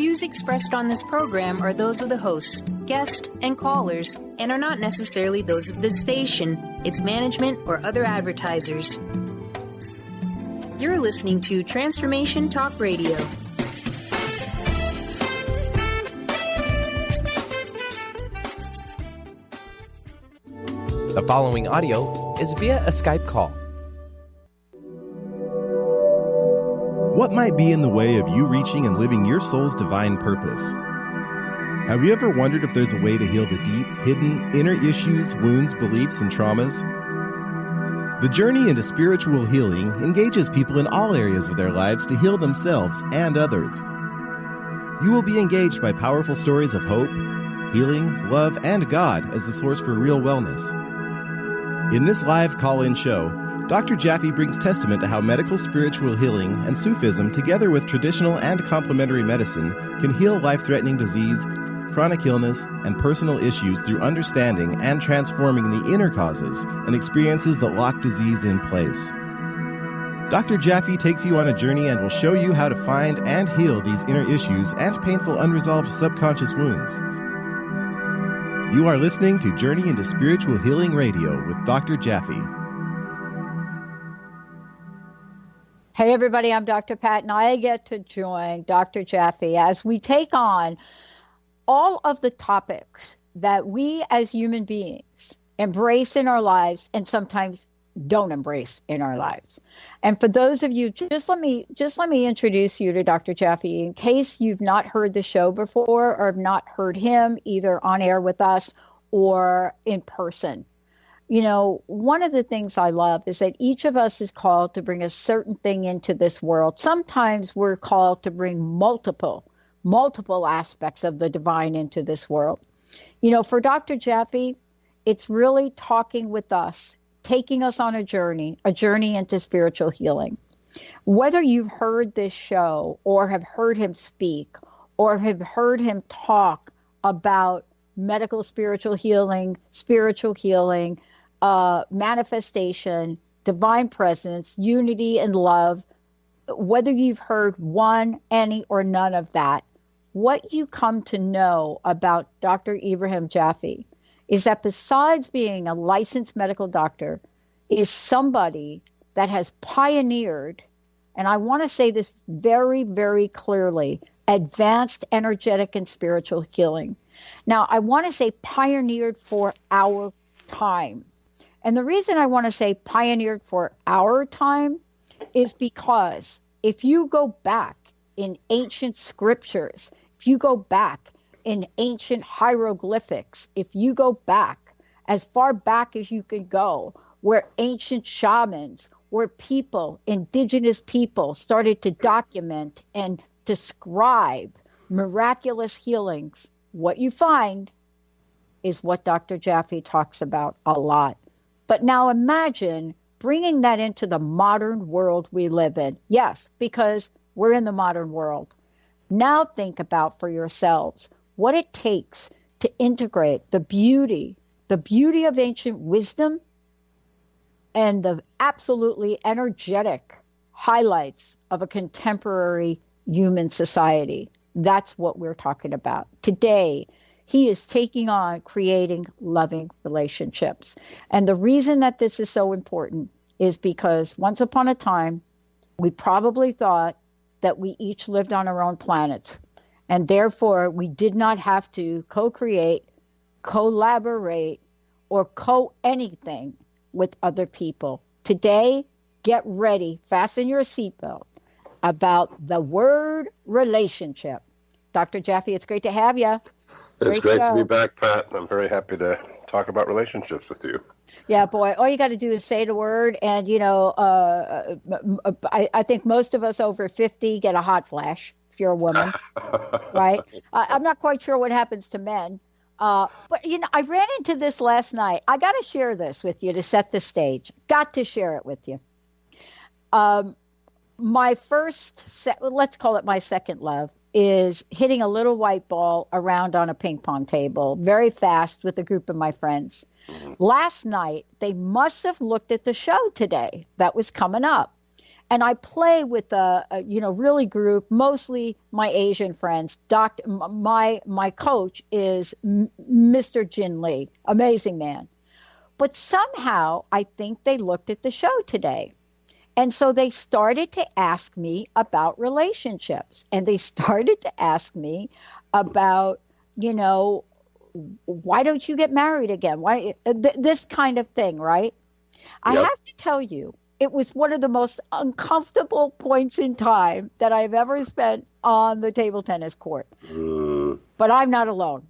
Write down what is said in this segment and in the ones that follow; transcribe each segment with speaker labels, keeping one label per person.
Speaker 1: views expressed on this program are those of the hosts, guests, and callers, and are not necessarily those of this station, its management, or other advertisers. You're listening to Transformation Talk Radio.
Speaker 2: The following audio is via a Skype call.
Speaker 3: What might be in the way of you reaching and living your soul's divine purpose? Have you ever wondered if there's a way to heal the deep, hidden, inner issues, wounds, beliefs, and traumas? The journey into spiritual healing engages people in all areas of their lives to heal themselves and others. You will be engaged by powerful stories of hope, healing, love, and God as the source for real wellness. In this live call-in show, Dr. Jaffe brings testament to how medical spiritual healing and Sufism, together with traditional and complementary medicine, can heal life-threatening disease, chronic illness, and personal issues through understanding and transforming the inner causes and experiences that lock disease in place. Dr. Jaffe takes you on a journey and will show you how to find and heal these inner issues and painful unresolved subconscious wounds. You are listening to Journey into Spiritual Healing Radio with Dr. Jaffe.
Speaker 4: Hey everybody, I'm Dr. Pat, and I get to join Dr. Jaffe as we take on all of the topics that we as human beings embrace in our lives and sometimes don't embrace in our lives. And for those of you, just let me introduce you to Dr. Jaffe in case you've not heard the show before or have not heard him either on air with us or in person. You know, one of the things I love is that each of us is called to bring a certain thing into this world. Sometimes we're called to bring multiple aspects of the divine into this world. You know, for Dr. Jaffe, it's really talking with us, taking us on a journey into spiritual healing. Whether you've heard this show or have heard him speak or have heard him talk about medical spiritual healing, manifestation, divine presence, unity and love, whether you've heard one, any, or none of that, what you come to know about Dr. Ibrahim Jaffe is that besides being a licensed medical doctor, is somebody that has pioneered, and I want to say this very, very clearly, advanced energetic and spiritual healing. Now, I want to say pioneered for our time. And the reason I want to say pioneered for our time is because if you go back in ancient scriptures, if you go back in ancient hieroglyphics, if you go back as far back as you can go, where ancient shamans, where people, indigenous people, started to document and describe miraculous healings, what you find is what Dr. Jaffe talks about a lot. But now imagine bringing that into the modern world we live in. Yes, because we're in the modern world. Now think about for yourselves what it takes to integrate the beauty of ancient wisdom and the absolutely energetic highlights of a contemporary human society. That's what we're talking about. Today, he is taking on creating loving relationships. And the reason that this is so important is because once upon a time, we probably thought that we each lived on our own planets. And therefore, we did not have to co-create, collaborate, or co-anything with other people. Today, get ready, fasten your seatbelt about the word relationship. Dr. Jaffe, it's great to have you.
Speaker 5: It's great to be back, Pat. I'm very happy to talk about relationships with you.
Speaker 4: Yeah, boy, all you got to do is say the word, and, you know, I think most of us over 50 get a hot flash if you're a woman, right? I'm not quite sure what happens to men. But, you know, I ran into this last night. I got to share this with you to set the stage. Got to share it with you. My let's call it my second love, is hitting a little white ball around on a ping pong table very fast with a group of my friends. Last night, they must have looked at the show today that was coming up. And I play with really group, mostly my Asian friends. My coach is Mr. Jin Lee, amazing man. But somehow I think they looked at the show today. And so they started to ask me about relationships. And they started to ask me about, why don't you get married again? Why this kind of thing, right? I have to tell you, it was one of the most uncomfortable points in time that I've ever spent on the table tennis court. But I'm not alone.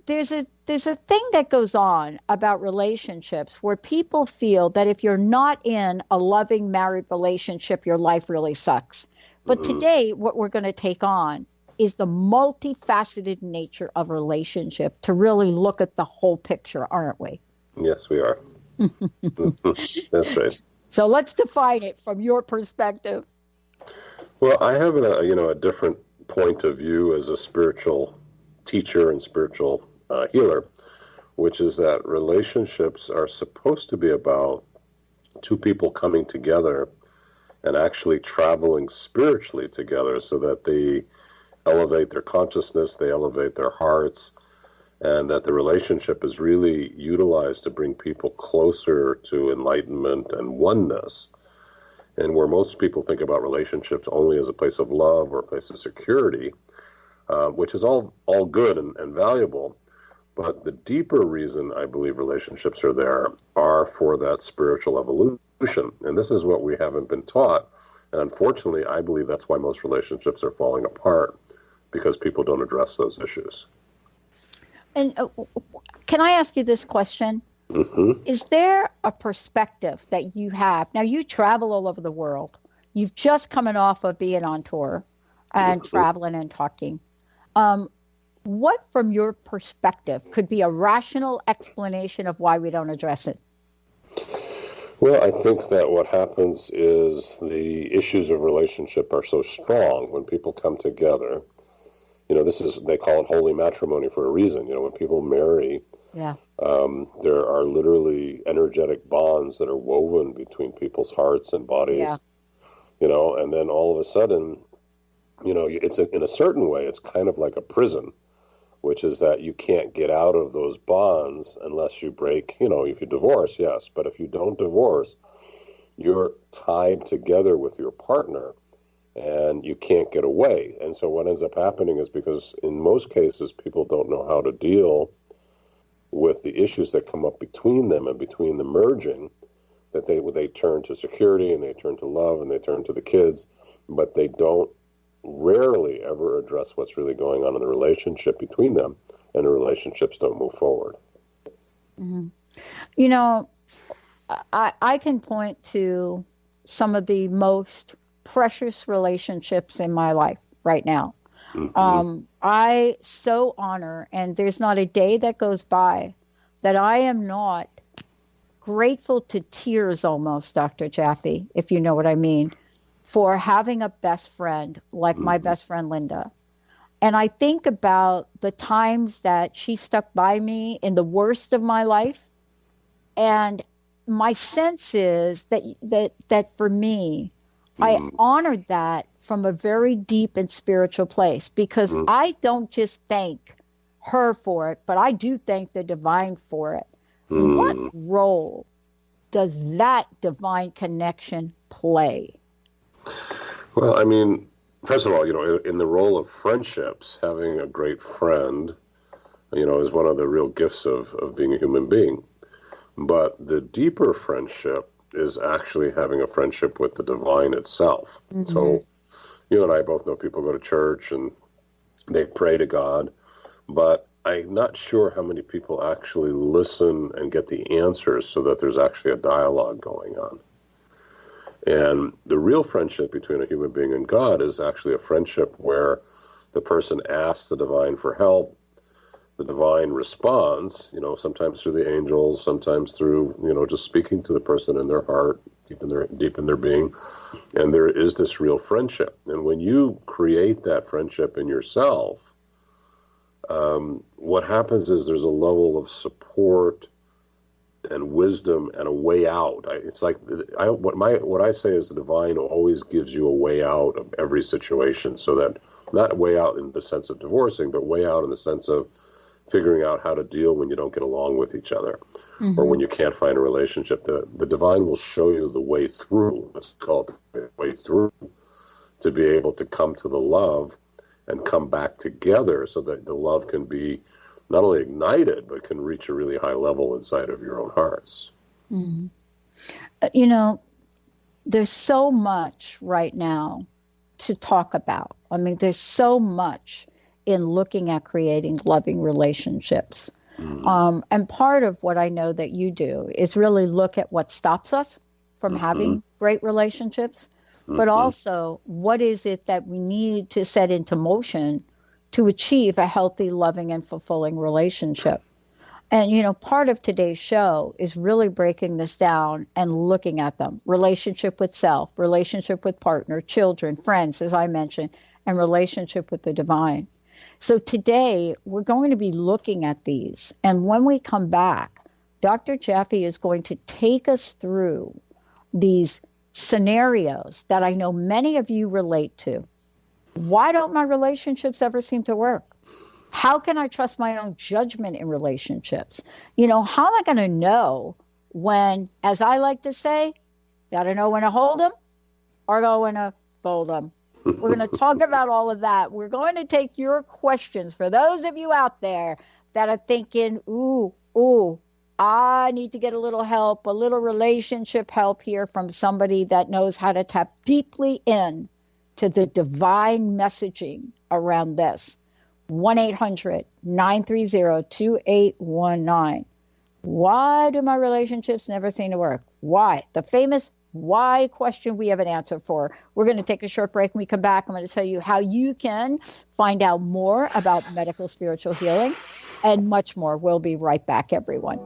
Speaker 4: There's a thing that goes on about relationships where people feel that if you're not in a loving married relationship, your life really sucks. But today, what we're going to take on is the multifaceted nature of relationship to really look at the whole picture, aren't we?
Speaker 5: Yes, we are. That's right.
Speaker 4: So let's define it from your perspective.
Speaker 5: Well, I have a different point of view as a spiritual teacher and spiritual healer, which is that relationships are supposed to be about two people coming together and actually traveling spiritually together so that they elevate their consciousness, they elevate their hearts, and that the relationship is really utilized to bring people closer to enlightenment and oneness. And where most people think about relationships only as a place of love or a place of security, which is all good and valuable, but the deeper reason I believe relationships are there are for that spiritual evolution. And this is what we haven't been taught. And unfortunately, I believe that's why most relationships are falling apart, because people don't address those issues.
Speaker 4: And can I ask you this question?
Speaker 5: Mm-hmm.
Speaker 4: Is there a perspective that you have? Now, you travel all over the world. You've just coming off of being on tour and traveling and talking. What, from your perspective, could be a rational explanation of why we don't address it?
Speaker 5: Well, I think that what happens is the issues of relationship are so strong when people come together. They call it holy matrimony for a reason. When people marry, there are literally energetic bonds that are woven between people's hearts and bodies. And then all of a sudden, it's in a certain way, it's kind of like a prison, which is that you can't get out of those bonds unless you break, if you divorce, yes. But if you don't divorce, you're tied together with your partner and you can't get away. And so what ends up happening is, because in most cases people don't know how to deal with the issues that come up between them and between the merging, that they turn to security and they turn to love and they turn to the kids, but they don't rarely ever address what's really going on in the relationship between them, and the relationships don't move forward.
Speaker 4: Mm-hmm. I can point to some of the most precious relationships in my life right now. Mm-hmm. I so honor, and there's not a day that goes by that I am not grateful to tears almost, Dr. Jaffe, if you know what I mean, for having a best friend like my best friend Linda. And I think about the times that she stuck by me in the worst of my life. And my sense is that for me, I honored that from a very deep and spiritual place, because I don't just thank her for it, but I do thank the divine for it. What role does that divine connection play?
Speaker 5: Well, I mean, first of all, in the role of friendships, having a great friend, is one of the real gifts of being a human being. But the deeper friendship is actually having a friendship with the divine itself. Mm-hmm. So you and I both know people go to church and they pray to God, but I'm not sure how many people actually listen and get the answers so that there's actually a dialogue going on. And the real friendship between a human being and God is actually a friendship where the person asks the divine for help, the divine responds, sometimes through the angels, sometimes through, just speaking to the person in their heart, deep in their being. And there is this real friendship. And when you create that friendship in yourself, what happens is there's a level of support and wisdom and a way out. It's like what I say is the divine always gives you a way out of every situation, so that not way out in the sense of divorcing, but way out in the sense of figuring out how to deal when you don't get along with each other, or when you can't find a relationship. The divine will show you the way through. It's called the way through, to be able to come to the love and come back together, so that the love can be not only ignited, but can reach a really high level inside of your own hearts.
Speaker 4: Mm-hmm. There's so much right now to talk about. I mean, there's so much in looking at creating loving relationships. And part of what I know that you do is really look at what stops us from having great relationships, but also what is it that we need to set into motion to achieve a healthy, loving, and fulfilling relationship. And, part of today's show is really breaking this down and looking at them. Relationship with self, relationship with partner, children, friends, as I mentioned, and relationship with the divine. So today, we're going to be looking at these. And when we come back, Dr. Jaffe is going to take us through these scenarios that I know many of you relate to. Why don't my relationships ever seem to work? How can I trust my own judgment in relationships? How am I going to know when, as I like to say, got to know when to hold them or know when to fold them? We're going to talk about all of that. We're going to take your questions for those of you out there that are thinking, ooh, I need to get a little help, a little relationship help here from somebody that knows how to tap deeply in to the divine messaging around this. 1-800-930-2819. Why do my relationships never seem to work? Why? The famous why question we have an answer for. We're going to take a short break. When we come back, I'm going to tell you how you can find out more about medical spiritual healing and much more. We'll be right back, everyone.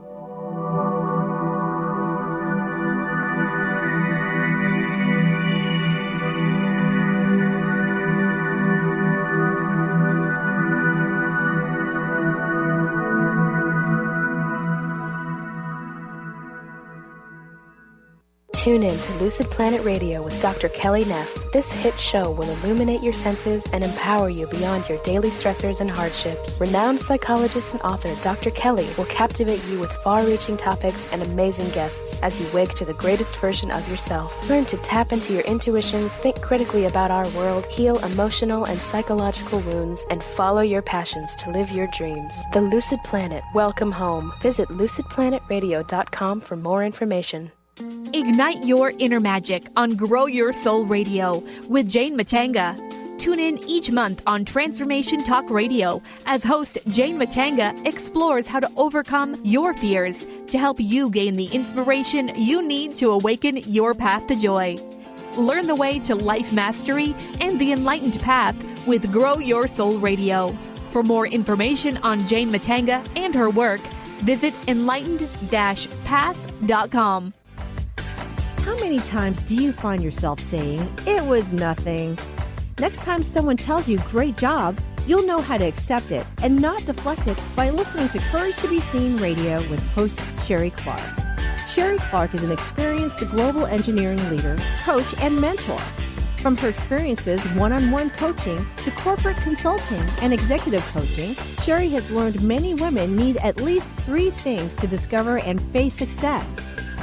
Speaker 6: Tune in to Lucid Planet Radio with Dr. Kelly Neff. This hit show will illuminate your senses and empower you beyond your daily stressors and hardships. Renowned psychologist and author Dr. Kelly will captivate you with far-reaching topics and amazing guests as you wake to the greatest version of yourself. Learn to tap into your intuitions, think critically about our world, heal emotional and psychological wounds, and follow your passions to live your dreams. The Lucid Planet. Welcome home. Visit lucidplanetradio.com for more information.
Speaker 7: Ignite your inner magic on Grow Your Soul Radio with Jane Matanga. Tune in each month on Transformation Talk Radio as host Jane Matanga explores how to overcome your fears to help you gain the inspiration you need to awaken your path to joy. Learn the way to life mastery and the enlightened path with Grow Your Soul Radio. For more information on Jane Matanga and her work, visit enlightened-path.com.
Speaker 8: How many times do you find yourself saying, "It was nothing"? Next time someone tells you, "Great job," you'll know how to accept it and not deflect it by listening to Courage to Be Seen Radio with host Sherry Clark. Sherry Clark is an experienced global engineering leader, coach, and mentor. From her experiences one-on-one coaching to corporate consulting and executive coaching, Sherry has learned many women need at least 3 things to discover and face success.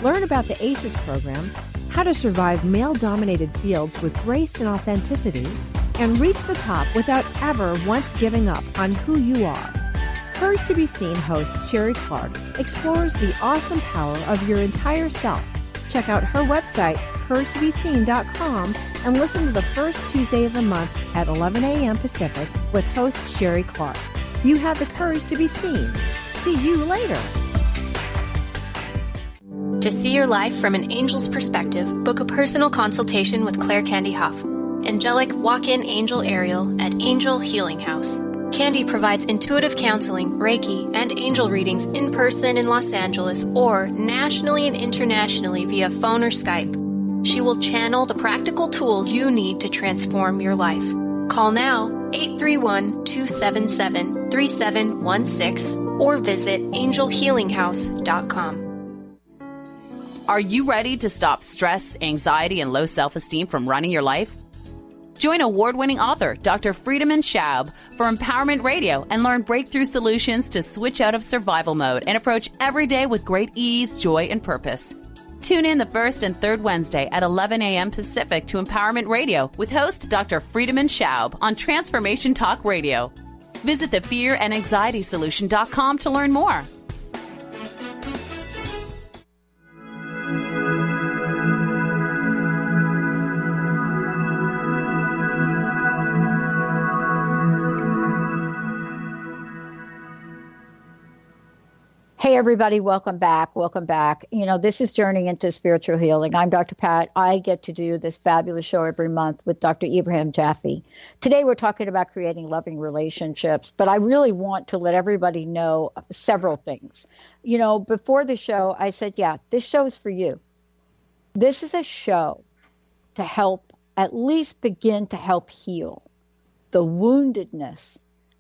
Speaker 8: Learn about the ACES program, how to survive male-dominated fields with grace and authenticity, and reach the top without ever once giving up on who you are. Courage to Be Seen host Sherry Clark explores the awesome power of your entire self. Check out her website, CourageToBeSeen.com, and listen to the first Tuesday of the month at 11 a.m. Pacific with host Sherry Clark. You have the courage to be seen. See you later.
Speaker 1: To see your life from an angel's perspective, book a personal consultation with Claire Candy Huff, angelic walk-in angel Ariel at Angel Healing House. Candy provides intuitive counseling, Reiki, and angel readings in person in Los Angeles or nationally and internationally via phone or Skype. She will channel the practical tools you need to transform your life. Call now 831-277-3716 or visit angelhealinghouse.com.
Speaker 9: Are you ready to stop stress, anxiety, and low self-esteem from running your life? Join award-winning author Dr. Friedemann Schaub for Empowerment Radio and learn breakthrough solutions to switch out of survival mode and approach every day with great ease, joy, and purpose. Tune in the first and third Wednesday at 11 a.m. Pacific to Empowerment Radio with host Dr. Friedemann Schaub on Transformation Talk Radio. Visit thefearandanxietysolution.com to learn more.
Speaker 4: Hey, everybody, welcome back. Welcome back. You know, this is Journey into Spiritual Healing. I'm Dr. Pat. I get to do this fabulous show every month with Dr. Ibrahim Jaffe. Today, we're talking about creating loving relationships, but I really want to let everybody know several things. You know, before the show, I said, yeah, this show is for you. This is a show to help, at least begin to help heal the woundedness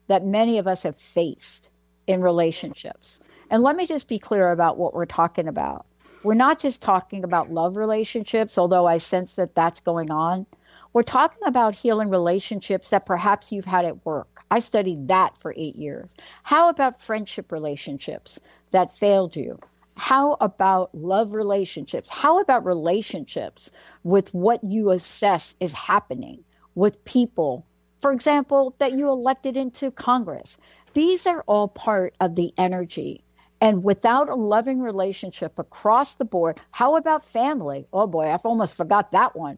Speaker 4: that many of us have faced in relationships. And let me just be clear about what we're talking about. We're not just talking about love relationships, although I sense that that's going on. We're talking about healing relationships that perhaps you've had at work. I studied that for 8 years. How about friendship relationships that failed you? How about love relationships? How about relationships with what you assess is happening with people, for example, that you elected into Congress? These are all part of the energy. And without a loving relationship across the board, how about family? Oh boy, I've almost forgot that one.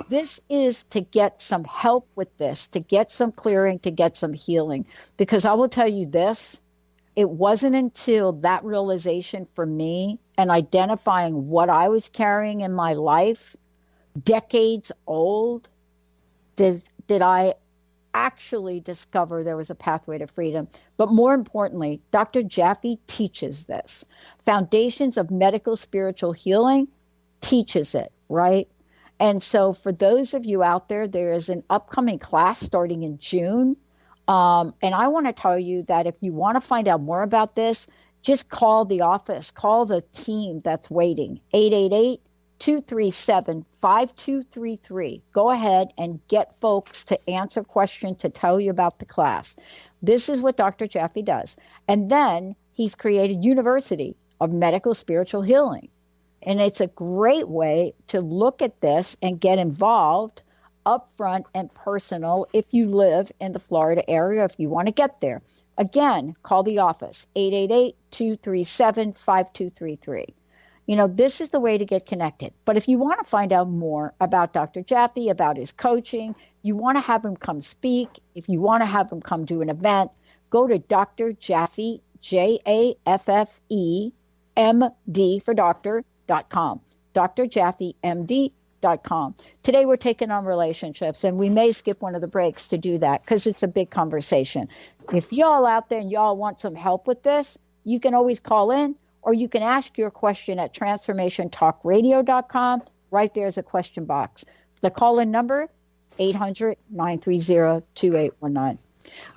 Speaker 4: This is to get some help with this, to get some clearing, to get some healing. Because I will tell you this, it wasn't until that realization for me and identifying what I was carrying in my life, decades old, did I actually discover there was a pathway to freedom. But more importantly, Dr. Jaffe teaches this. Foundations of Medical Spiritual Healing teaches it, right? And so for those of you out there, there is an upcoming class starting in June. And I want to tell you that if you want to find out more about this, just call the office, call the team that's waiting, 888-237-5233. Go ahead and get folks to answer questions, to tell you about the class. This is what Dr. Jaffe does. And then he's created University of Medical Spiritual Healing. And it's a great way to look at this and get involved upfront and personal if you live in the Florida area, if you want to get there. Again, call the office, 888-237-5233. You know, this is the way to get connected. But if you want to find out more about Dr. Jaffe, about his coaching, you want to have him come speak, if you want to have him come do an event, go to Dr. Jaffe, Jaffe, MD for doctor.com, drjaffemd.com. Today we're taking on relationships, and we may skip one of the breaks to do that because it's a big conversation. If y'all out there and y'all want some help with this, you can always call in, or you can ask your question at transformationtalkradio.com. Right there's a question box. The call-in number, 800-930-2819.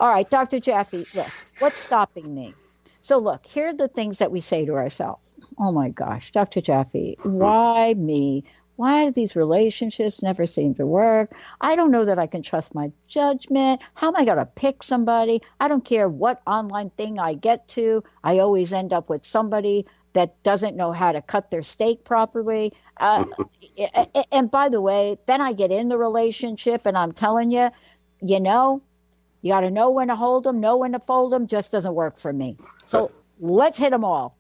Speaker 4: All right, Dr. Jaffe, look, what's stopping me? So look, here are the things that we say to ourselves. Oh my gosh, Dr. Jaffe, why me? Why do these relationships never seem to work? I don't know that I can trust my judgment. How am I going to pick somebody? I don't care what online thing I get to. I always end up with somebody that doesn't know how to cut their steak properly. And by the way, then I get in the relationship and I'm telling you, you know, you got to know when to hold them, know when to fold them. Just doesn't work for me. So let's hit them all.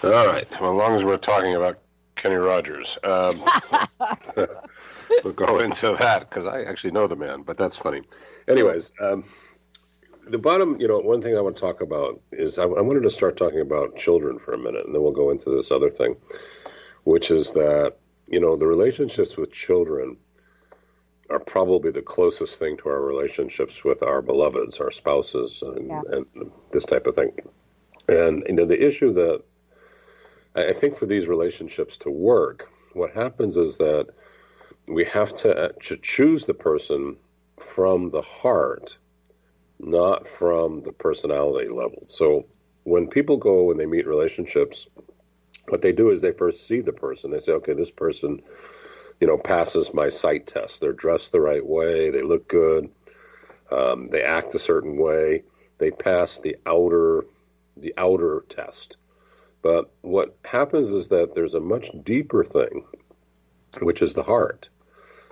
Speaker 5: All right. Well, as long as we're talking about Kenny Rogers, we'll go into that because I actually know the man, but that's funny. Anyways, the bottom, you know, one thing I want to talk about is I wanted to start talking about children for a minute, and then we'll go into this other thing, which is that, you know, the relationships with children are probably the closest thing to our relationships with our beloveds, our spouses, and this type of thing. And, you know, the issue that I think for these relationships to work, what happens is that we have to choose the person from the heart, not from the personality level. So when people go and they meet relationships, what they do is they first see the person. They say, okay, this person, passes my sight test. They're dressed the right way. They look good. They act a certain way. They pass the outer test. But what happens is that there's a much deeper thing, which is the heart.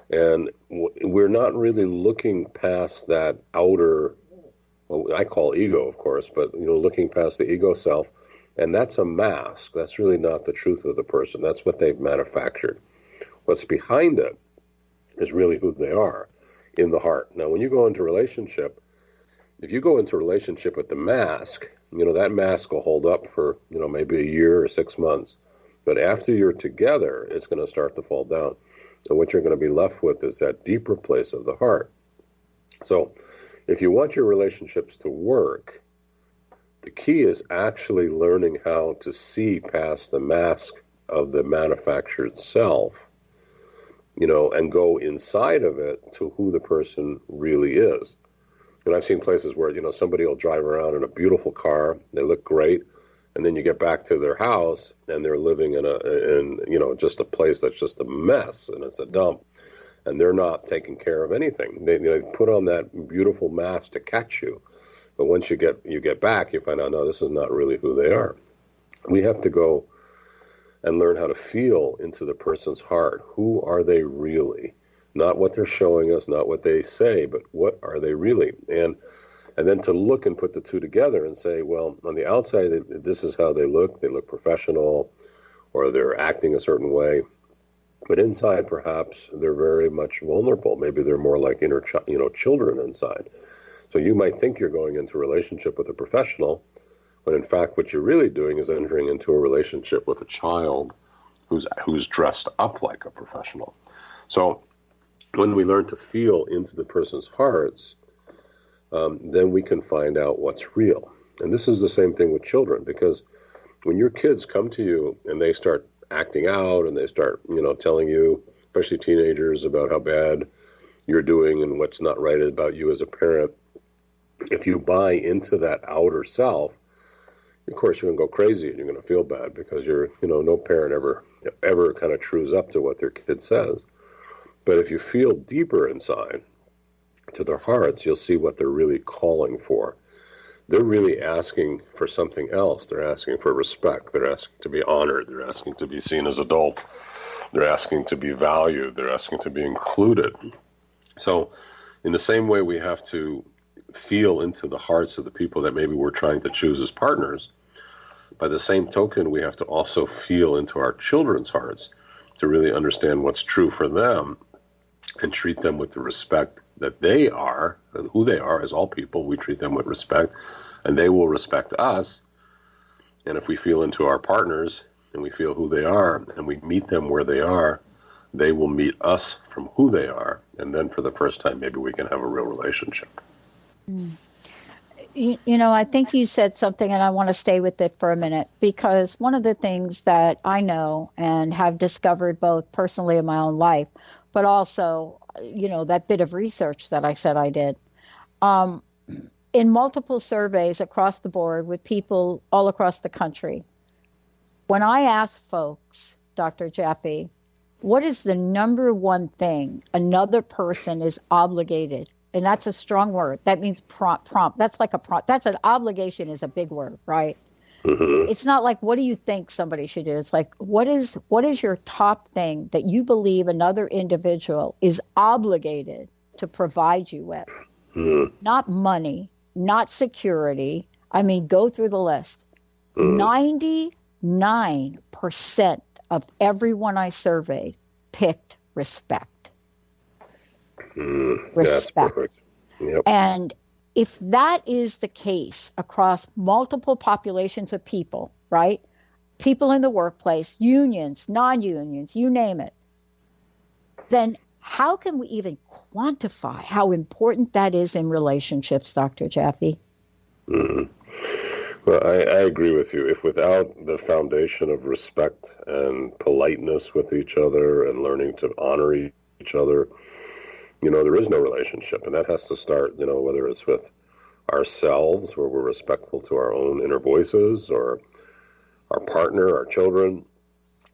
Speaker 5: And we're not really looking past that outer, well, I call ego, of course, but, looking past the ego self. And that's a mask. That's really not the truth of the person. That's what they've manufactured. What's behind it is really who they are in the heart. Now, when you go into a relationship, if you go into a relationship with the mask, that mask will hold up for, maybe a year or 6 months. But after you're together, it's going to start to fall down. And what you're going to be left with is that deeper place of the heart. So if you want your relationships to work, the key is actually learning how to see past the mask of the manufactured self, and go inside of it to who the person really is. And I've seen places where, somebody will drive around in a beautiful car, they look great, and then you get back to their house and they're living in just a place that's just a mess and it's a dump, and they're not taking care of anything. They put on that beautiful mask to catch you. But once you get back, you find out, no, this is not really who they are. We have to go and learn how to feel into the person's heart. Who are they really? Not what they're showing us, not what they say, but what are they really? And then to look and put the two together and say, well, on the outside, this is how they look. They look professional, or they're acting a certain way. But inside, perhaps, they're very much vulnerable. Maybe they're more like inner children inside. So you might think you're going into a relationship with a professional, when in fact what you're really doing is entering into a relationship with a child who's dressed up like a professional. So when we learn to feel into the person's hearts, then we can find out what's real. And this is the same thing with children, because when your kids come to you and they start acting out and they start, telling you, especially teenagers, about how bad you're doing and what's not right about you as a parent, if you buy into that outer self, of course, you're going to go crazy and you're going to feel bad, because no parent ever kind of trues up to what their kid says. But if you feel deeper inside to their hearts, you'll see what they're really calling for. They're really asking for something else. They're asking for respect. They're asking to be honored. They're asking to be seen as adults. They're asking to be valued. They're asking to be included. So in the same way, we have to feel into the hearts of the people that maybe we're trying to choose as partners. By the same token, we have to also feel into our children's hearts to really understand what's true for them and treat them with the respect that they are, and who they are as all people. We treat them with respect, and they will respect us. And if we feel into our partners and we feel who they are and we meet them where they are, they will meet us from who they are. And then for the first time, maybe we can have a real relationship.
Speaker 4: I think you said something, and I want to stay with it for a minute, because one of the things that I know and have discovered both personally in my own life, but also, that bit of research that I said I did, in multiple surveys across the board with people all across the country, when I ask folks, Dr. Jaffe, what is the number one thing another person is obligated? And that's a strong word. That means prompt. That's like a prompt. That's an obligation is a big word, right? Mm-hmm. It's not like, what do you think somebody should do? It's like, what is your top thing that you believe another individual is obligated to provide you with? Mm-hmm. Not money, not security. I mean, go through the list. 99% of everyone I surveyed picked respect. Respect. Yep. And if that is the case across multiple populations of people, right? People in the workplace, unions, non-unions, you name it, then how can we even quantify how important that is in relationships, Dr. Jaffe?
Speaker 5: Mm-hmm. Well, I agree with you. If without the foundation of respect and politeness with each other and learning to honor each other, there is no relationship. And that has to start, whether it's with ourselves, where we're respectful to our own inner voices, or our partner, our children,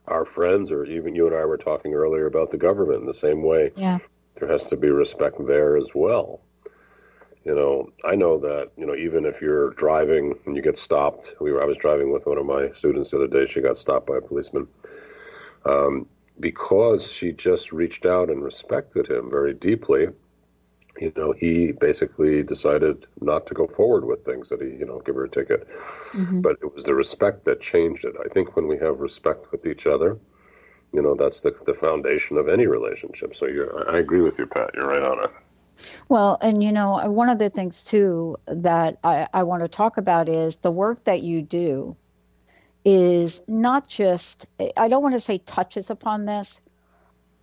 Speaker 5: our friends, or even you and I were talking earlier about the government in the same way.
Speaker 4: Yeah.
Speaker 5: There has to be respect there as well. I know that, even if you're driving and you get stopped, I was driving with one of my students the other day, she got stopped by a policeman, because she just reached out and respected him very deeply. He basically decided not to go forward with things that he, give her a ticket. Mm-hmm. But it was the respect that changed it. I think when we have respect with each other, that's the foundation of any relationship. So I agree with you, Pat. You're right on it.
Speaker 4: Well, and one of the things too that I want to talk about is the work that you do is not just, I don't want to say touches upon this,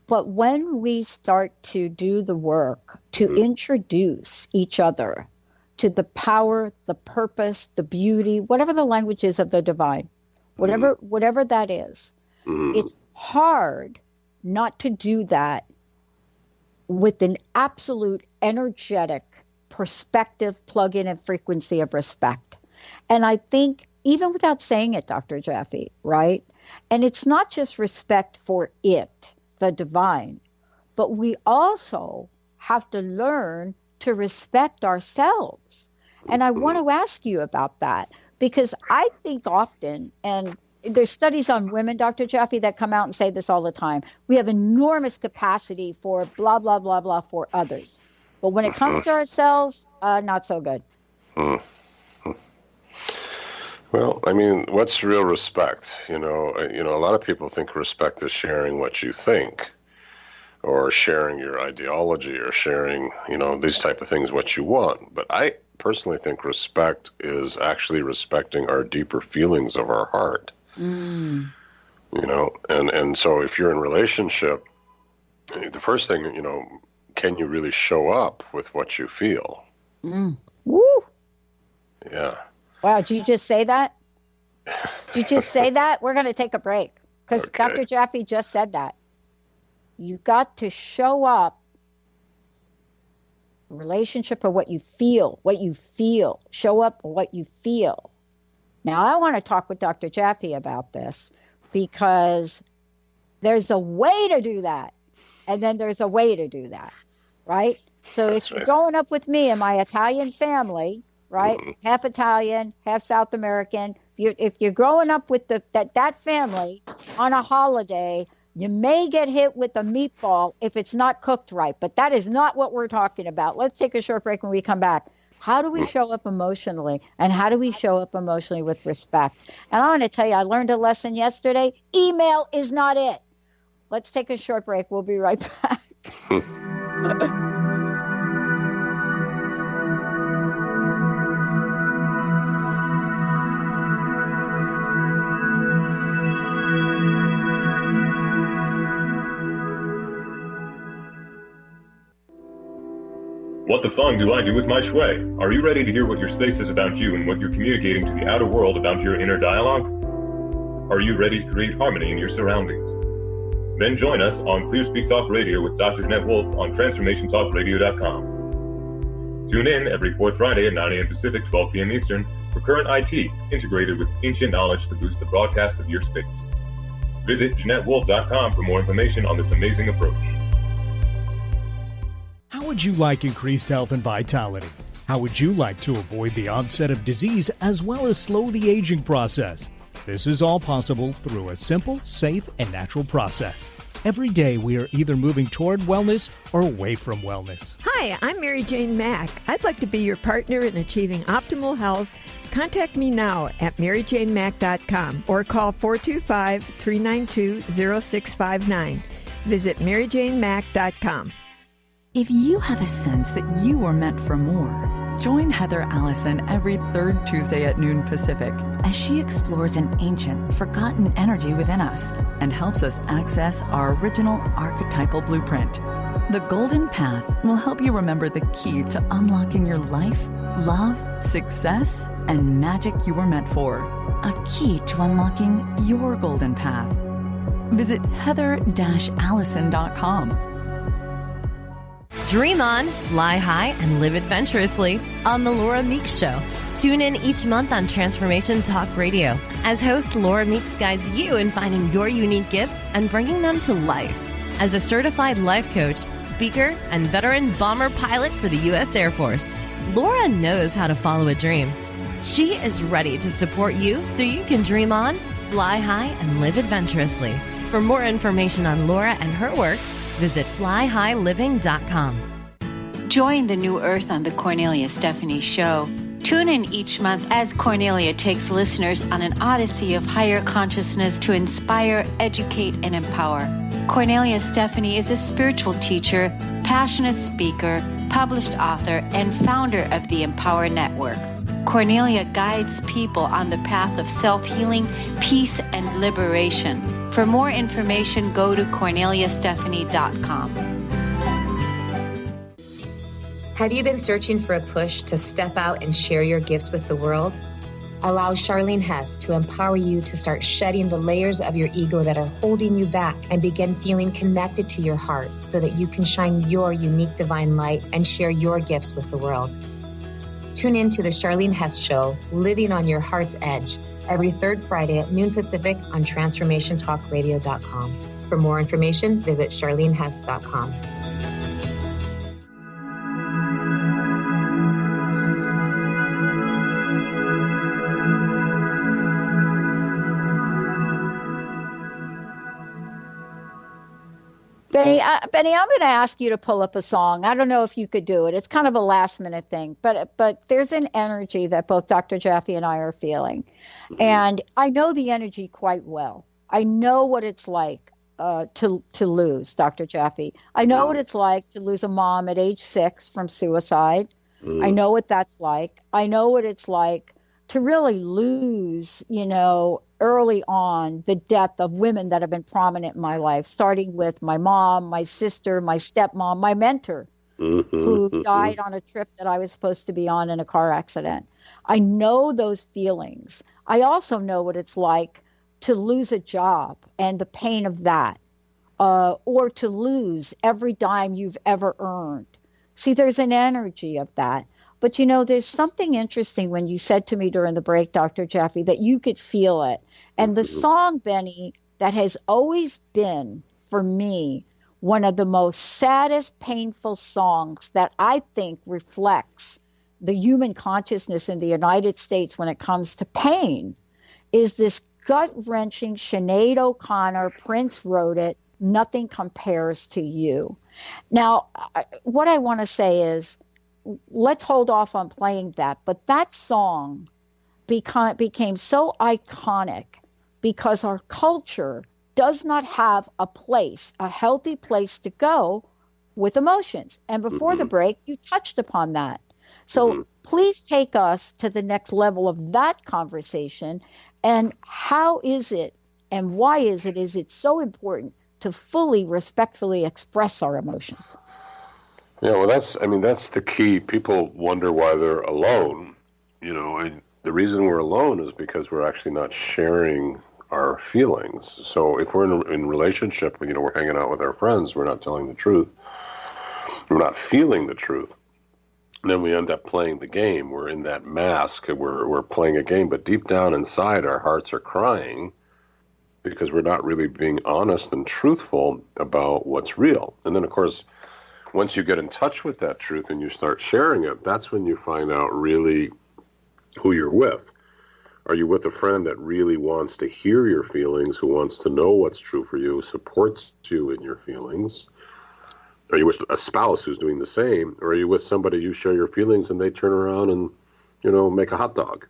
Speaker 4: but when we start to do the work to introduce each other to the power, the purpose, the beauty, whatever the language is of the divine, whatever that is, it's hard not to do that with an absolute energetic perspective, plug-in, and frequency of respect. And I think, even without saying it, Dr. Jaffe, right? And it's not just respect for it, the divine, but we also have to learn to respect ourselves. And I want to ask you about that, because I think often, and there's studies on women, Dr. Jaffe, that come out and say this all the time, we have enormous capacity for blah, blah, blah, blah for others. But when it comes to ourselves, not so good.
Speaker 5: Well, I mean, what's real respect? A lot of people think respect is sharing what you think, or sharing your ideology, or sharing, these type of things, what you want. But I personally think respect is actually respecting our deeper feelings of our heart. And so if you're in relationship, the first thing, can you really show up with what you feel?
Speaker 4: Woo!
Speaker 5: Yeah.
Speaker 4: Wow, did you just say that? Did you just say that? We're going to take a break, because
Speaker 5: Okay.
Speaker 4: Dr. Jaffe just said that. You got to show up, relationship or what you feel, show up what you feel. Now, I want to talk with Dr. Jaffe about this, because there's a way to do that, and then there's a way to do that, right? So if you're growing up with me and my Italian family, right, half Italian, half South American, if you're growing up with that family on a holiday, you may get hit with a meatball if it's not cooked right, but that is not what we're talking about. Let's take a short break. When we come back, how do we show up emotionally, and how do we show up emotionally with respect? And I want to tell you, I learned a lesson yesterday. Email is not it. Let's take a short break. We'll be right back.
Speaker 10: What the fung do I do with my shui? Are you ready to hear what your space is about you and what you're communicating to the outer world about your inner dialogue? Are you ready to create harmony in your surroundings? Then join us on Clear Speak Talk Radio with Dr. Jeanette Wolf on TransformationTalkRadio.com. Tune in every fourth Friday at 9 a.m. Pacific, 12 p.m. Eastern for current IT integrated with ancient knowledge to boost the broadcast of your space. Visit JeanetteWolf.com for more information on this amazing approach.
Speaker 11: How would you like increased health and vitality? How would you like to avoid the onset of disease as well as slow the aging process? This is all possible through a simple, safe, and natural process. Every day we are either moving toward wellness or away from wellness.
Speaker 12: Hi, I'm Mary Jane Mack. I'd like to be your partner in achieving optimal health. Contact me now at maryjanemack.com or call 425-392-0659. Visit maryjanemack.com.
Speaker 13: If you have a sense that you were meant for more, join Heather Allison every third Tuesday at noon Pacific as she explores an ancient, forgotten energy within us and helps us access our original archetypal blueprint. The Golden Path will help you remember the key to unlocking your life, love, success, and magic you were meant for. A key to unlocking your golden path. Visit heather-allison.com.
Speaker 14: Dream on, fly high, and live adventurously on The Laura Meeks Show. Tune in each month on Transformation Talk Radio as host Laura Meeks guides you in finding your unique gifts and bringing them to life. As a certified life coach, speaker, and veteran bomber pilot for the U.S. Air Force, Laura knows how to follow a dream. She is ready to support you so you can dream on, fly high, and live adventurously. For more information on Laura and her work, visit flyhighliving.com.
Speaker 15: Join the New Earth on the Cornelia Stephanie Show. Tune in each month as Cornelia takes listeners on an odyssey of higher consciousness to inspire, educate, and empower. Cornelia Stephanie is a spiritual teacher, passionate speaker, published author, and founder of the Empower Network. Cornelia guides people on the path of self-healing, peace, and liberation. For more information, go to corneliastephanie.com.
Speaker 16: Have you been searching for a push to step out and share your gifts with the world? Allow Charlene Hess to empower you to start shedding the layers of your ego that are holding you back and begin feeling connected to your heart so that you can shine your unique divine light and share your gifts with the world. Tune in to the Charlene Hess Show, Living on Your Heart's Edge, every third Friday at noon Pacific on TransformationTalkRadio.com. For more information, visit CharleneHess.com.
Speaker 4: Benny, I'm going to ask you to pull up a song. I don't know if you could do it. It's kind of a last minute thing, but there's an energy that both Dr. Jaffe and I are feeling. And I know the energy quite well. I know what it's like to lose, Dr. Jaffe. I know what it's like to lose a mom at age 6 from suicide. I know what that's like. I know what it's like to really lose, early on, the depth of women that have been prominent in my life, starting with my mom, my sister, my stepmom, my mentor, who died on a trip that I was supposed to be on in a car accident. I know those feelings. I also know what it's like to lose a job and the pain of that, or to lose every dime you've ever earned. See, there's an energy of that. But, there's something interesting when you said to me during the break, Dr. Jaffe, that you could feel it. And the song, Benny, that has always been, for me, one of the most saddest, painful songs that I think reflects the human consciousness in the United States when it comes to pain, is this gut-wrenching Sinead O'Connor. Prince wrote it, "Nothing Compares to You." Now, what I want to say is, let's hold off on playing that. But that song became so iconic because our culture does not have a healthy place to go with emotions. And before the break, you touched upon that. So please take us to the next level of that conversation. And how is it and why is it so important to fully, respectfully express our emotions?
Speaker 5: Yeah, well, that's the key. People wonder why they're alone, and the reason we're alone is because we're actually not sharing our feelings. So if we're in relationship, we're hanging out with our friends, we're not telling the truth, we're not feeling the truth, and then we end up playing the game. We're in that mask, we're playing a game, but deep down inside our hearts are crying because we're not really being honest and truthful about what's real. And then, of course, once you get in touch with that truth and you start sharing it, that's when you find out really who you're with. Are you with a friend that really wants to hear your feelings, who wants to know what's true for you, supports you in your feelings? Are you with a spouse who's doing the same? Or are you with somebody you share your feelings and they turn around and, make a hot dog?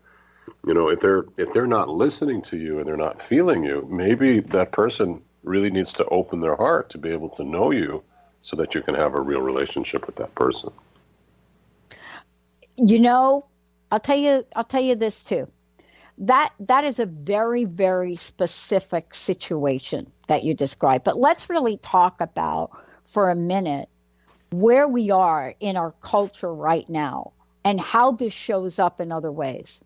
Speaker 5: If they're not listening to you and they're not feeling you, maybe that person really needs to open their heart to be able to know you, so that you can have a real relationship with that person.
Speaker 4: I'll tell you this too. That is a very, very specific situation that you described. But let's really talk about for a minute where we are in our culture right now and how this shows up in other ways.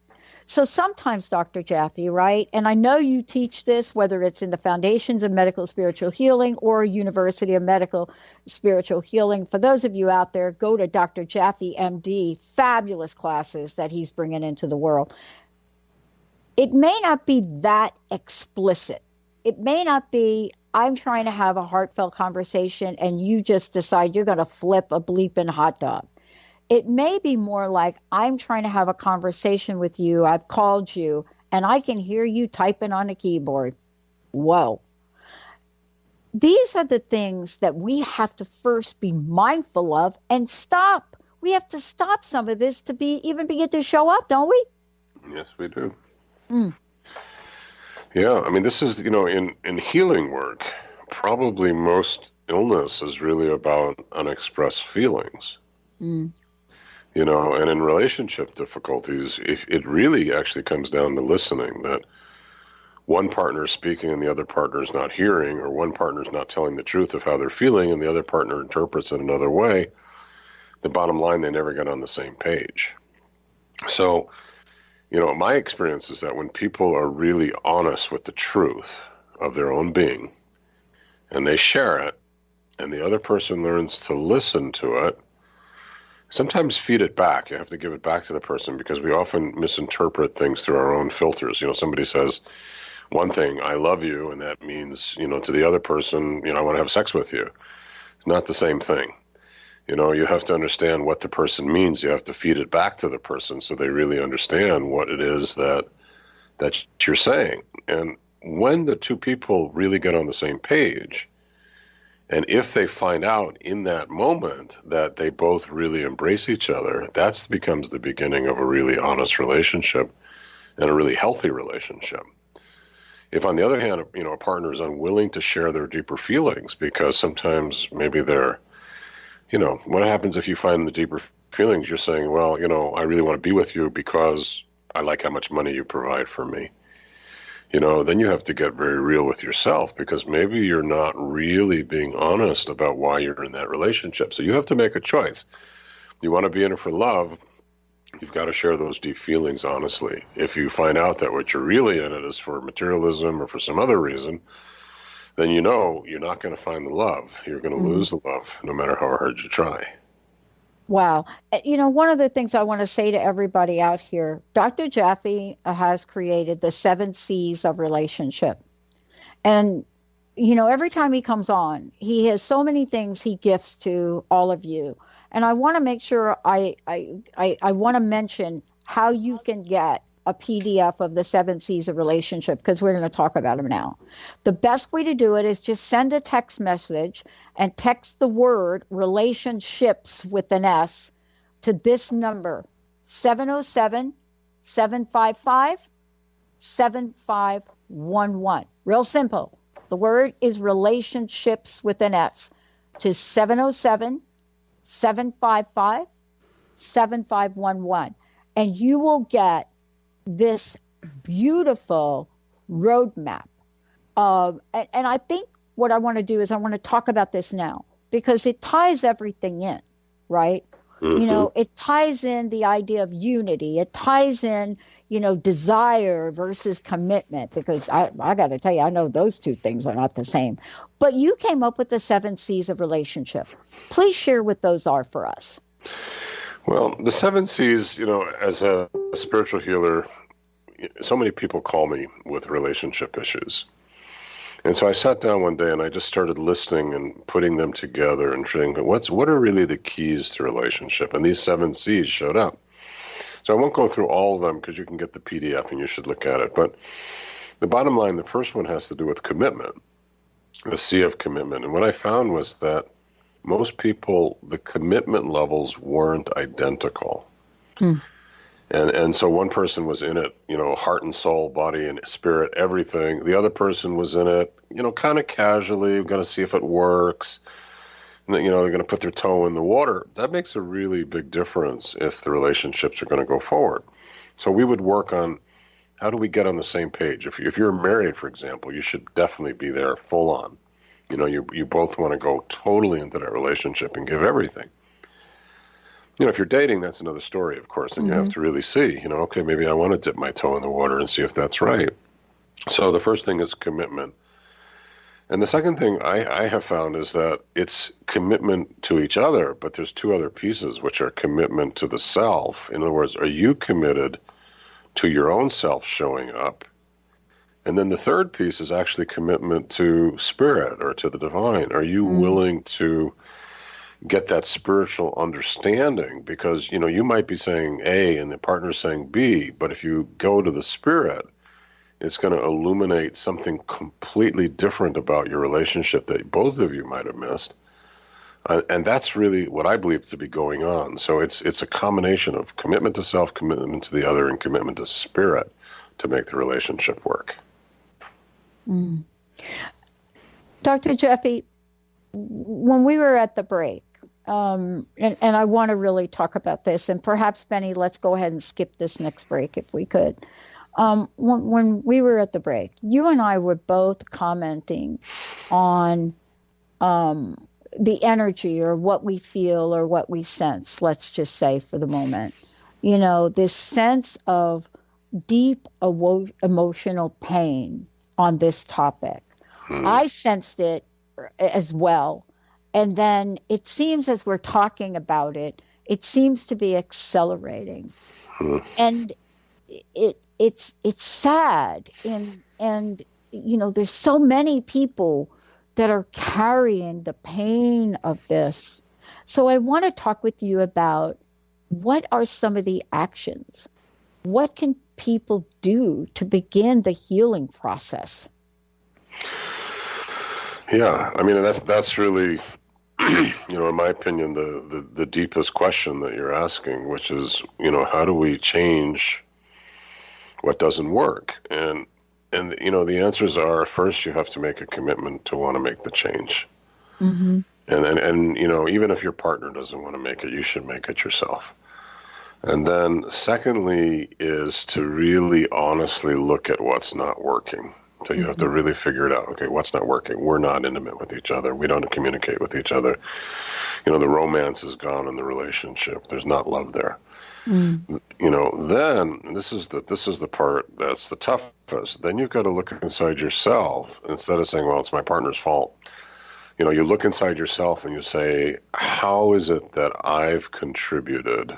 Speaker 4: So sometimes, Dr. Jaffe, right? And I know you teach this, whether it's in the Foundations of Medical Spiritual Healing or University of Medical Spiritual Healing. For those of you out there, go to Dr. Jaffe, MD, fabulous classes that he's bringing into the world. It may not be that explicit. It may not be, I'm trying to have a heartfelt conversation and you just decide you're going to flip a bleeping hot dog. It may be more like, I'm trying to have a conversation with you. I've called you and I can hear you typing on a keyboard. Whoa. These are the things that we have to first be mindful of and stop. We have to stop some of this to even begin to show up, don't we?
Speaker 5: Yes, we do. Yeah, I mean, this is, in healing work, probably most illness is really about unexpressed feelings. And in relationship difficulties, it really actually comes down to listening, that one partner is speaking and the other partner is not hearing, or one partner is not telling the truth of how they're feeling and the other partner interprets it another way. The bottom line, they never get on the same page. So, my experience is that when people are really honest with the truth of their own being and they share it and the other person learns to listen to it, sometimes feed it back. You have to give it back to the person because we often misinterpret things through our own filters. Somebody says one thing, I love you, and that means, to the other person, I want to have sex with you. It's not the same thing. You have to understand what the person means. You have to feed it back to the person so they really understand what it is that you're saying. And when the two people really get on the same page, and if they find out in that moment that they both really embrace each other, that becomes the beginning of a really honest relationship and a really healthy relationship. If, on the other hand, a partner is unwilling to share their deeper feelings because sometimes maybe they're, what happens if you find the deeper feelings? You're saying, well, I really want to be with you because I like how much money you provide for me. Then you have to get very real with yourself because maybe you're not really being honest about why you're in that relationship. So you have to make a choice. You want to be in it for love, you've got to share those deep feelings honestly. If you find out that what you're really in it is for materialism or for some other reason, then you're not going to find the love. You're going to lose the love no matter how hard you try.
Speaker 4: Wow. One of the things I want to say to everybody out here, Dr. Jaffe has created the 7 C's of relationship. And, every time he comes on, he has so many things he gifts to all of you. And I want to make sure I want to mention how you can get a PDF of the 7 C's of relationship, because we're going to talk about them now. The best way to do it is just send a text message and text the word relationships with an S to this number, 707-755-7511. Real simple. The word is relationships with an S to 707-755-7511. And you will get this beautiful roadmap. And I think what I want to do is I want to talk about this now because it ties everything in, right? It ties in the idea of unity. It ties in, desire versus commitment, because I got to tell you, I know those two things are not the same. But you came up with the 7 C's of relationship. Please share what those are for us.
Speaker 5: Well, the 7 C's, as a spiritual healer, so many people call me with relationship issues. And so I sat down one day and I just started listing and putting them together and saying, what are really the keys to relationship? And these 7 C's showed up. So I won't go through all of them because you can get the PDF and you should look at it. But the bottom line, the first one has to do with commitment, the C of commitment. And what I found was that most people, the commitment levels weren't identical. And so one person was in it, heart and soul, body and spirit, everything. The other person was in it, kind of casually, going to see if it works. And then, they're going to put their toe in the water. That makes a really big difference if the relationships are going to go forward. So we would work on how do we get on the same page. If you're married, for example, you should definitely be there full on. You both want to go totally into that relationship and give everything. if you're dating, that's another story, of course, and you have to really see, okay, maybe I want to dip my toe in the water and see if that's right. So the first thing is commitment. And the second thing I have found is that it's commitment to each other, but there's two other pieces, which are commitment to the self. In other words, are you committed to your own self showing up? And then the third piece is actually commitment to spirit or to the divine. Are you willing to get that spiritual understanding? Because, you might be saying A and the partner's saying B, but if you go to the spirit, it's going to illuminate something completely different about your relationship that both of you might have missed. And that's really what I believe to be going on. So it's a combination of commitment to self, commitment to the other, and commitment to spirit to make the relationship work.
Speaker 4: Dr. Jeffy, when we were at the break, and I want to really talk about this, and perhaps, Benny, let's go ahead and skip this next break if we could. When we were at the break, you and I were both commenting on the energy or what we feel or what we sense, let's just say for the moment. This sense of deep emotional pain on this topic. I sensed it as well. And then it seems as we're talking about it, it seems to be accelerating. And it's sad. And there's so many people that are carrying the pain of this. So I want to talk with you about what are some of the actions? What can people do to begin the healing process?
Speaker 5: Yeah, I mean, that's really, in my opinion, the deepest question that you're asking, which is, how do we change what doesn't work? And the answers are, first, you have to make a commitment to want to make the change. And then, even if your partner doesn't want to make it, you should make it yourself. And then secondly is to really honestly look at what's not working. So you have to really figure it out. Okay, what's not working? We're not intimate with each other. We don't communicate with each other. The romance is gone in the relationship. There's not love there. Then this is the part that's the toughest. Then you've got to look inside yourself instead of saying, well, it's my partner's fault. You look inside yourself and you say, how is it that I've contributed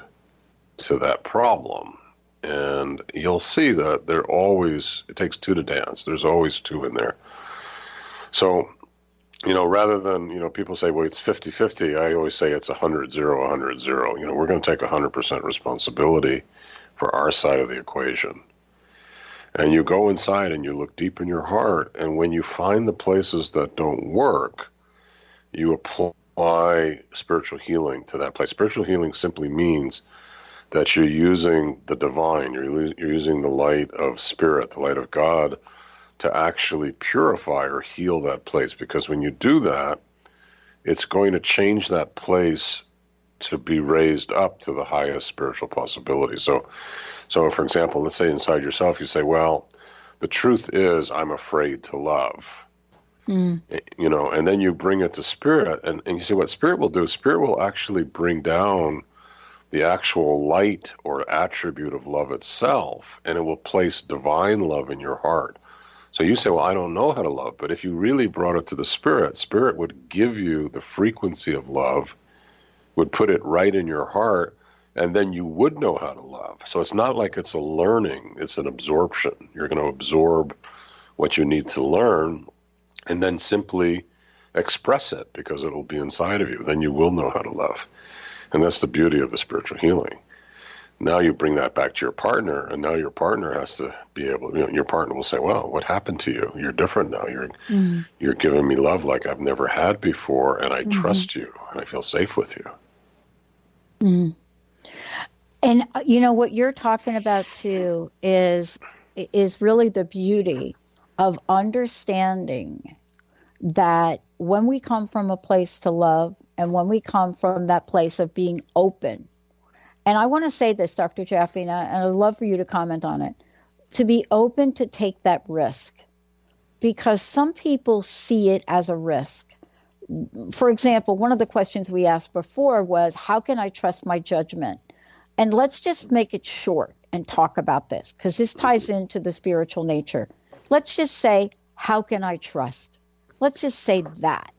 Speaker 5: to that problem? And you'll see that it takes two to dance. There's always two in there. So, rather than, people say, well, it's 50-50, I always say it's 100-0, 100-0. We're going to take 100% responsibility for our side of the equation. And you go inside and you look deep in your heart, and when you find the places that don't work, you apply spiritual healing to that place. Spiritual healing simply means that you're using the divine, you're using the light of spirit, the light of God, to actually purify or heal that place. Because when you do that, it's going to change that place to be raised up to the highest spiritual possibility. So for example, let's say inside yourself, you say, well, the truth is I'm afraid to love. And then you bring it to spirit, and you see what spirit will do. Spirit will actually bring down the actual light or attribute of love itself, and it will place divine love in your heart. So you say, well, I don't know how to love, but if you really brought it to the spirit would give you the frequency of love, would put it right in your heart, and then you would know how to love. So it's not like it's a learning, it's an absorption. You're going to absorb what you need to learn and then simply express it because it'll be inside of you. Then you will know how to love. And that's the beauty of the spiritual healing. Now you bring that back to your partner, and now your partner has to be able, your partner will say, well, what happened to you? You're different now. You're giving me love like I've never had before, and I trust you, and I feel safe with you.
Speaker 4: And, what you're talking about, too, is really the beauty of understanding that when we come from a place to love, and when we come from that place of being open, and I want to say this, Dr. Jeffy, and I'd love for you to comment on it, to be open to take that risk, because some people see it as a risk For example, one of the questions we asked before was, how can I trust my judgment? And let's just make it short and talk about this, because this ties into the spiritual nature. Let's just say, how can I trust? Let's just say that.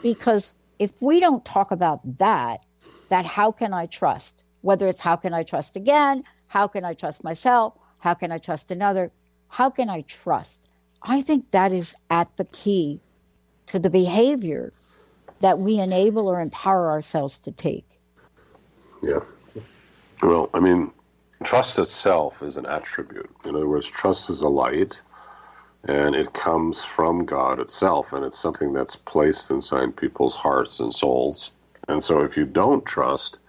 Speaker 4: Because if we don't talk about that how can I trust? Whether it's how can I trust again, how can I trust myself, how can I trust another, how can I trust? I think that is at the key to the behavior that we enable or empower ourselves to take.
Speaker 5: Yeah. Well, I mean, trust itself is an attribute. In other words, trust is a light, and it comes from God itself, and it's something that's placed inside people's hearts and souls. And so if you don't trust,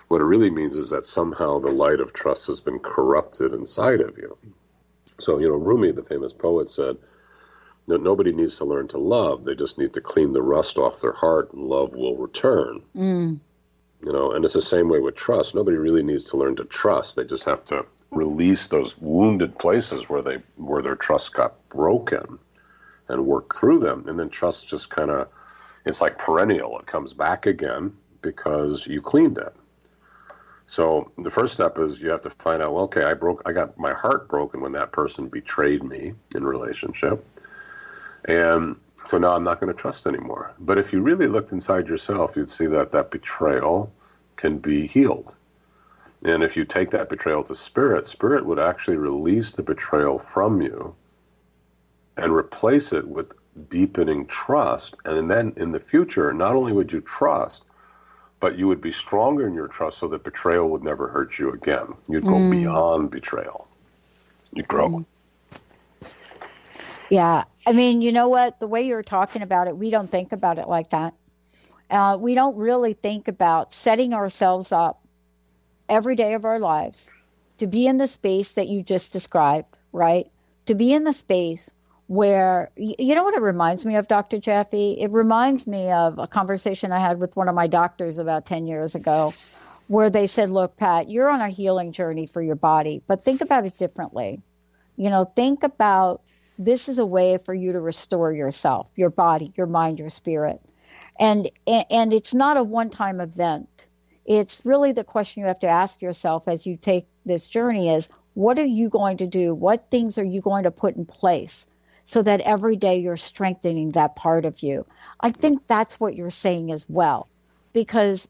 Speaker 5: what it really means is that somehow the light of trust has been corrupted inside of you. So, Rumi, the famous poet, said, nobody needs to learn to love. They just need to clean the rust off their heart, and love will return. And it's the same way with trust. Nobody really needs to learn to trust. They just have to release those wounded places where their trust got broken and work through them. And then trust just kind of, it's like perennial. It comes back again because you cleaned it. So the first step is you have to find out, well, okay, I got my heart broken when that person betrayed me in relationship. And so now I'm not going to trust anymore. But if you really looked inside yourself, you'd see that betrayal can be healed. And if you take that betrayal to Spirit would actually release the betrayal from you and replace it with deepening trust. And then in the future, not only would you trust, but you would be stronger in your trust so that betrayal would never hurt you again. You'd go beyond betrayal. You'd grow.
Speaker 4: Yeah. I mean, you know what? The way you're talking about it, we don't think about it like that. We don't really think about setting ourselves up every day of our lives to be in the space that you just described, right? To be in the space where, you know what it reminds me of, Dr. Jaffe? It reminds me of a conversation I had with one of my doctors about 10 years ago, where they said, look, Pat, you're on a healing journey for your body, but think about it differently. Think about this is a way for you to restore yourself, your body, your mind, your spirit. And it's not a one-time event. It's really the question you have to ask yourself as you take this journey is, what are you going to do? What things are you going to put in place so that every day you're strengthening that part of you? I think that's what you're saying as well. Because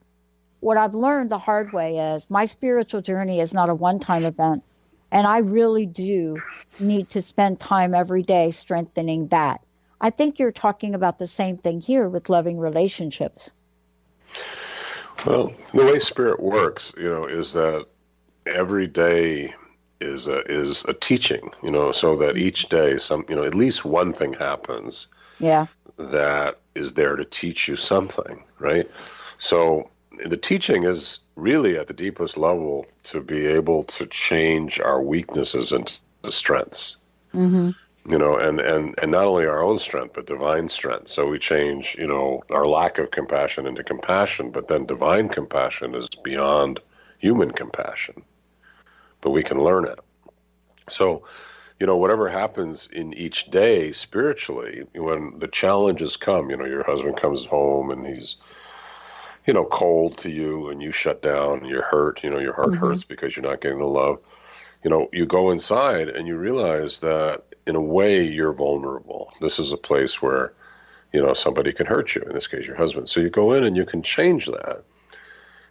Speaker 4: what I've learned the hard way is my spiritual journey is not a one-time event. And I really do need to spend time every day strengthening that. I think you're talking about the same thing here with loving relationships.
Speaker 5: Well, the way Spirit works, is that every day is a teaching, so that each day at least one thing happens. Yeah. That is there to teach you something, right? So the teaching is really at the deepest level to be able to change our weaknesses into strengths. Mm-hmm. And not only our own strength, but divine strength. So we change, our lack of compassion into compassion, but then divine compassion is beyond human compassion. But we can learn it. So, whatever happens in each day spiritually, when the challenges come, your husband comes home and he's, cold to you and you shut down and you're hurt, your heart hurts because you're not getting the love. You go inside and you realize that in a way you're vulnerable. This is a place where, somebody can hurt you, in this case, your husband. So you go in and you can change that.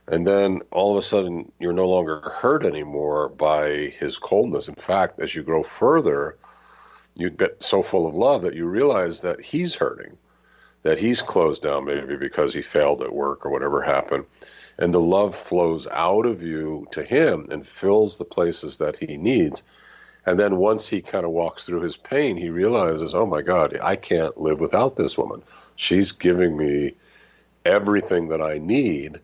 Speaker 5: And then all of a sudden you're no longer hurt anymore by his coldness. In fact, as you grow further, you get so full of love that you realize that he's hurting, that he's closed down maybe because he failed at work or whatever happened. And the love flows out of you to him and fills the places that he needs. And then once he kind of walks through his pain, he realizes, oh my God, I can't live without this woman. She's giving me everything that I need.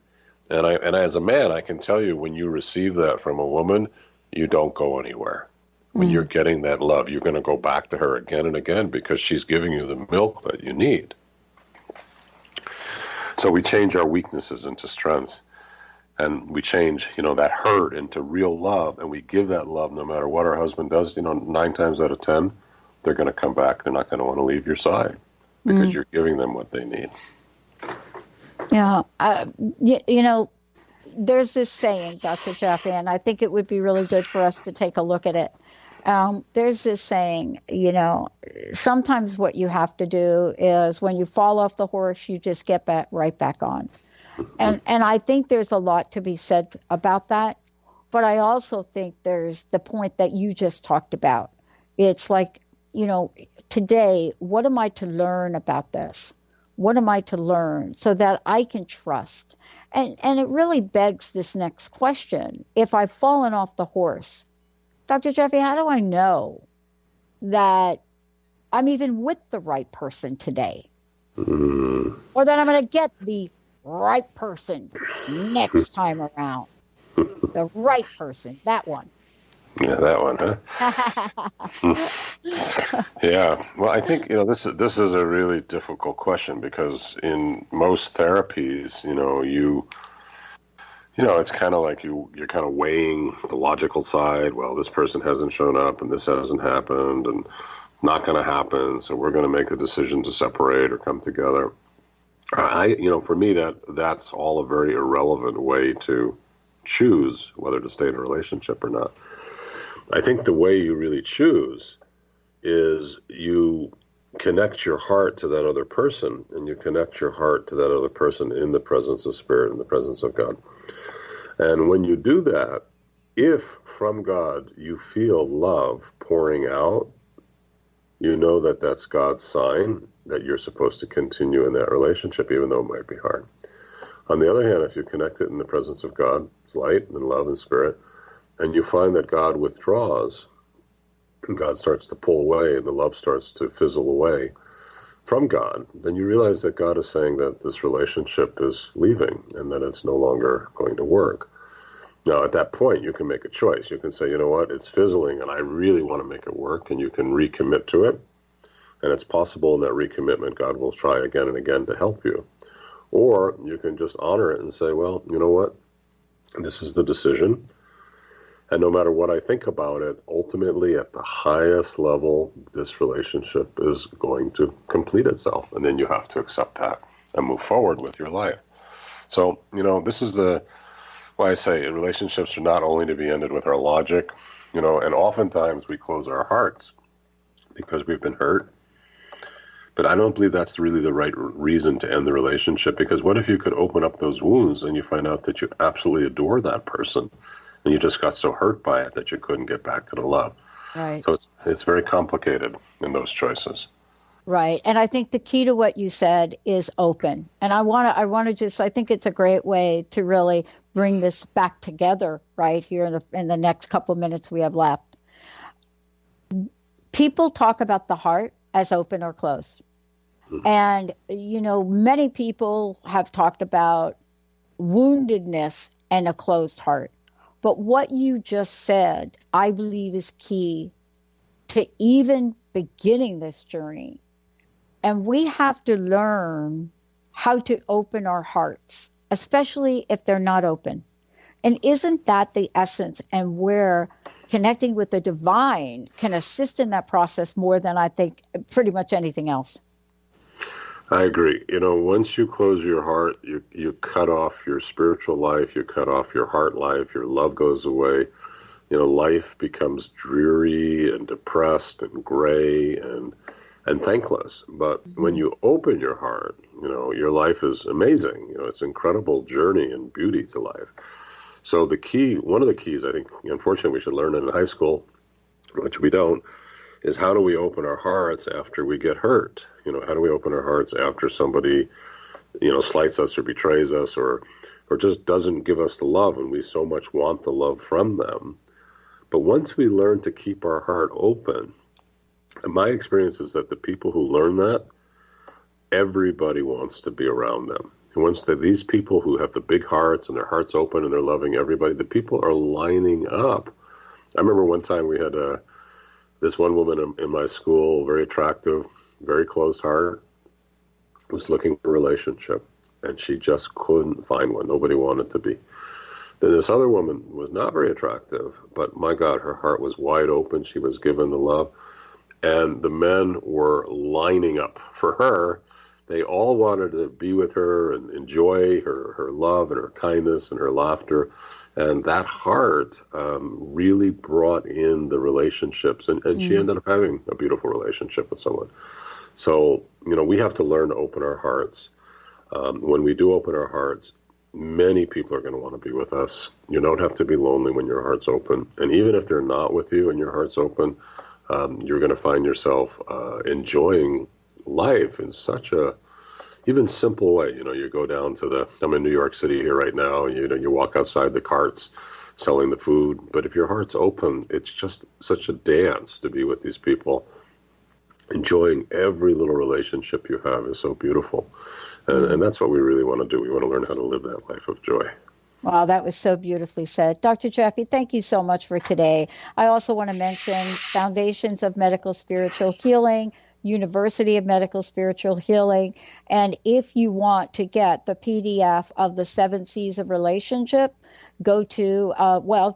Speaker 5: And as a man, I can tell you, when you receive that from a woman, you don't go anywhere. When you're getting that love, you're going to go back to her again and again because she's giving you the milk that you need. So we change our weaknesses into strengths, and we change, that hurt into real love, and we give that love no matter what our husband does. 9 times out of 10, they're going to come back. They're not going to want to leave your side. because you're giving them what they need.
Speaker 4: Yeah. There's this saying, Dr. Jeffy, and I think it would be really good for us to take a look at it. There's this saying, sometimes what you have to do is when you fall off the horse, you just get right back on. And I think there's a lot to be said about that. But I also think there's the point that you just talked about. It's like, today, what am I to learn about this? What am I to learn so that I can trust? And it really begs this next question. If I've fallen off the horse, Dr. Jeffy, how do I know that I'm even with the right person today? Or that I'm going to get the right person next time around? The right person, that one.
Speaker 5: Yeah, that one, huh? Yeah. Well, I think, this is a really difficult question because in most therapies, it's kind of like you're kind of weighing the logical side. Well, this person hasn't shown up and this hasn't happened and it's not going to happen. So we're going to make a decision to separate or come together. For me, that's all a very irrelevant way to choose whether to stay in a relationship or not. I think the way you really choose is you connect your heart to that other person, and you connect your heart to that other person in the presence of Spirit, in the presence of God. And when you do that, if from God you feel love pouring out, you know that that's God's sign that you're supposed to continue in that relationship, even though it might be hard. On the other hand, if you connect it in the presence of God, it's light and love and Spirit, and you find that God withdraws, and God starts to pull away, and the love starts to fizzle away from God, then you realize that God is saying that this relationship is leaving and that it's no longer going to work. Now, at that point, you can make a choice. You can say, you know what, it's fizzling, and I really want to make it work, and you can recommit to it. And it's possible in that recommitment, God will try again and again to help you. Or you can just honor it and say, well, you know what, this is the decision. And no matter what I think about it, ultimately at the highest level, this relationship is going to complete itself. And then you have to accept that and move forward with your life. So, this is why I say relationships are not only to be ended with our logic, and oftentimes we close our hearts because we've been hurt. But I don't believe that's really the right reason to end the relationship, because what if you could open up those wounds and you find out that you absolutely adore that person and you just got so hurt by it that you couldn't get back to the love. Right. So it's very complicated in those choices.
Speaker 4: Right. And I think the key to what you said is open. And I think it's a great way to really bring this back together right here in the next couple minutes we have left. People talk about the heart as open or closed. And, many people have talked about woundedness and a closed heart. But what you just said, I believe, is key to even beginning this journey. And we have to learn how to open our hearts, especially if they're not open. And isn't that the essence and where connecting with the divine can assist in that process more than I think pretty much anything else?
Speaker 5: I agree. Once you close your heart, you cut off your spiritual life, you cut off your heart life, your love goes away. Life becomes dreary and depressed and gray and thankless. But when you open your heart, your life is amazing. It's an incredible journey and beauty to life. So one of the keys, I think, unfortunately, we should learn in high school, which we don't, is how do we open our hearts after we get hurt? How do we open our hearts after somebody, slights us or betrays us or just doesn't give us the love and we so much want the love from them? But once we learn to keep our heart open, and my experience is that the people who learn that, everybody wants to be around them. And once these people who have the big hearts and their hearts open and they're loving everybody, the people are lining up. I remember one time we had this one woman in my school, very attractive, very closed heart, was looking for a relationship, and she just couldn't find one. Nobody wanted to be. Then this other woman was not very attractive, but my God, her heart was wide open. She was given the love. And the men were lining up for her. They all wanted to be with her and enjoy her love and her kindness and her laughter. And that heart really brought in the relationships. And she ended up having a beautiful relationship with someone. So, we have to learn to open our hearts. When we do open our hearts, many people are going to want to be with us. You don't have to be lonely when your heart's open. And even if they're not with you and your heart's open, you're going to find yourself enjoying life in such a even simple way. You go down to I'm in New York City here right now, you walk outside the carts selling the food, but if your heart's open, it's just such a dance to be with these people. Enjoying every little relationship you have is so beautiful. And that's what we really want to do. We want to learn how to live that life of joy.
Speaker 4: Wow, that was so beautifully said. Dr. Jaffe, thank you so much for today. I also want to mention Foundations of Medical Spiritual Healing, University of Medical Spiritual Healing. And if you want to get the PDF of the 7 C's of Relationship, go to,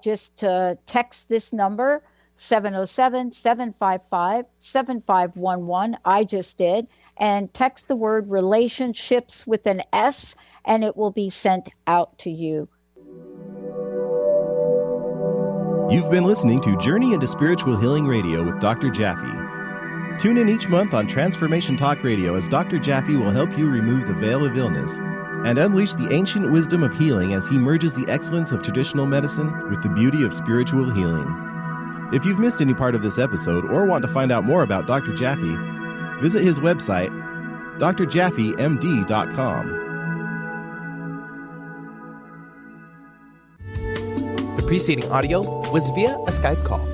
Speaker 4: just text this number, 707-755-7511. I just did. And text the word relationships with an S, and it will be sent out to you.
Speaker 3: You've been listening to Journey into Spiritual Healing Radio with Dr. Jaffe. Tune in each month on Transformation Talk Radio as Dr. Jaffe will help you remove the veil of illness and unleash the ancient wisdom of healing as he merges the excellence of traditional medicine with the beauty of spiritual healing. If you've missed any part of this episode or want to find out more about Dr. Jaffe, visit his website, drjaffemd.com.
Speaker 2: The preceding audio was via a Skype call.